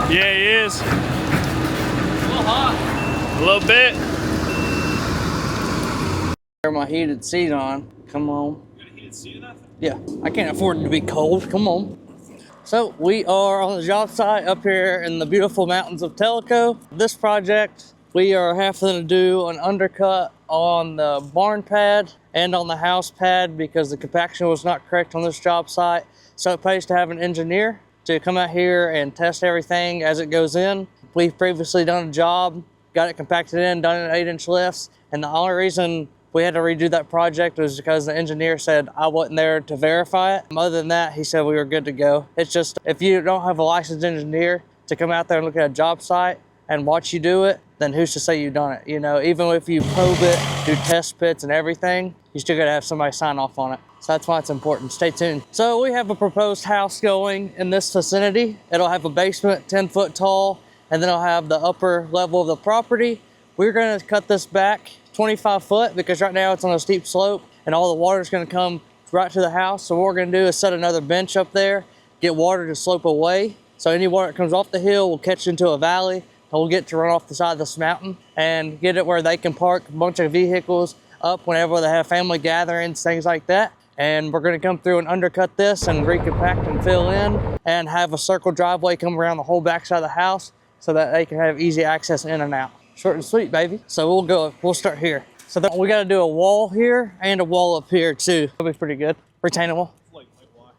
Yeah, he is. A little hot. A little bit. Turn my heated seat on. Come on. You got a heated seat or nothing? Yeah, I can't afford it to be cold. Come on. So we are on the job site up here in the beautiful mountains of Tellico. This project, we are having to do an undercut on the barn pad and on the house pad because the compaction was not correct on this job site. So it pays to have an engineer to come out here and test everything as it goes in. We've previously done a job, got it compacted in, done it in 8-inch lifts, and the only reason we had to redo that project was because the engineer said I wasn't there to verify it. Other than that, he said we were good to go. It's just, if you don't have a licensed engineer to come out there and look at a job site and watch you do it, then who's to say you've done it? You know, even if you probe it, do test pits and everything, you still gotta have somebody sign off on it. So that's why it's important. Stay tuned. So we have a proposed house going in this vicinity. It'll have a basement 10 foot tall, and then it'll have the upper level of the property. We're gonna cut this back 25 foot because right now it's on a steep slope and all the water is going to come right to the house. So what we're going to do is set another bench up there, get water to slope away. So any water that comes off the hill will catch into a valley and we'll get to run off the side of this mountain and get it where they can park a bunch of vehicles up whenever they have family gatherings, things like that. And we're going to come through and undercut this and recompact and fill in and have a circle driveway come around the whole backside of the house so that they can have easy access in and out. Short and sweet, baby. So we'll start here. So then we got to do a wall here and a wall up here too. That'll be pretty good. Retaining wall. Like why?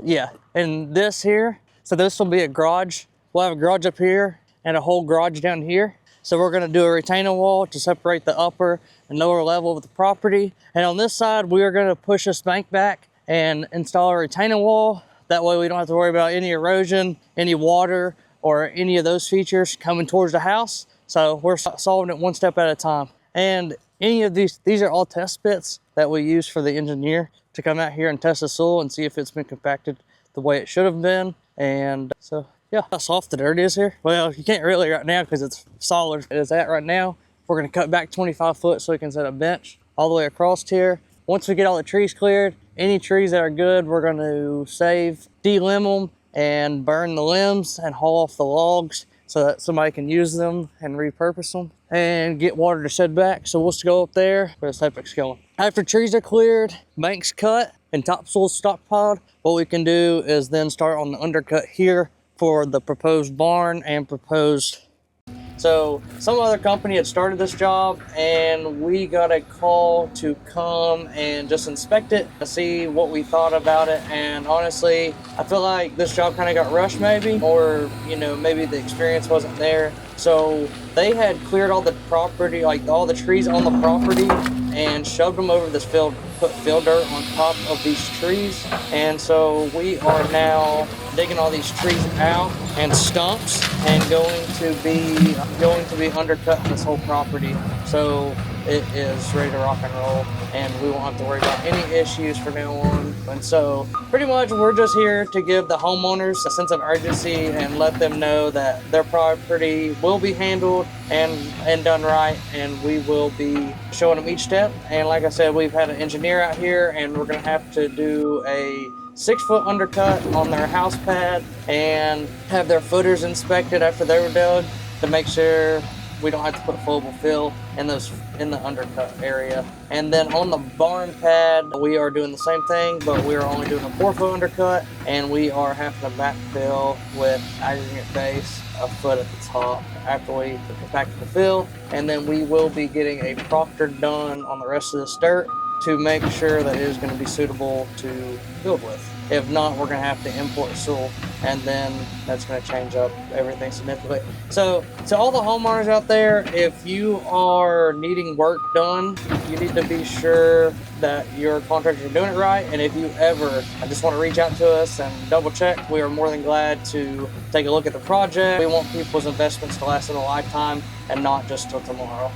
Yeah, and this here, so this will be a garage. We'll have a garage up here and a whole garage down here. So we're gonna do a retaining wall to separate the upper and lower level of the property. And on this side, we are gonna push this bank back and install a retaining wall. That way we don't have to worry about any erosion, any water, or any of those features coming towards the house. So we're solving it one step at a time. And any of these are all test bits that we use for the engineer to come out here and test the soil and see if it's been compacted the way it should have been. And so, yeah, how soft the dirt is here. Well, you can't really right now because it's solid. It is at right now. We're gonna cut back 25 foot so we can set a bench all the way across here. Once we get all the trees cleared, any trees that are good, we're gonna save, de-limb them, and burn the limbs and haul off the logs so that somebody can use them and repurpose them and get water to shed back. So we'll just go up there where the septic's going. After trees are cleared, banks cut, and topsoil stockpiled, what we can do is then start on the undercut here for the proposed barn and proposed. So some other company had started this job and we got a call to come and just inspect it to see what we thought about it. And honestly, I feel like this job kind of got rushed maybe, or maybe the experience wasn't there. So they had cleared all the property, like all the trees on the property, and shoved them over this field, put field dirt on top of these trees. And so we are now digging all these trees out and stumps and going to be undercutting this whole property. So it is ready to rock and roll and we won't have to worry about any issues from now on. And so pretty much we're just here to give the homeowners a sense of urgency and let them know that their property will be handled and done right, and we will be showing them each step. And like I said, we've had an engineer out here and we're gonna have to do a 6-foot undercut on their house pad and have their footers inspected after they were dug to make sure we don't have to put flowable fill in the undercut area. And then on the barn pad, we are doing the same thing, but we are only doing a 4-foot undercut, and we are having to backfill with aggregate base a foot at the top after we compact the fill. And then we will be getting a proctor done on the rest of this dirt to make sure that it is going to be suitable to build with. If not, we're going to have to import soil, and then that's going to change up everything significantly. So to all the homeowners out there, if you are needing work done, you need to be sure that your contractors are doing it right. And if you ever just want to reach out to us and double check, we are more than glad to take a look at the project. We want people's investments to last in a lifetime and not just till tomorrow.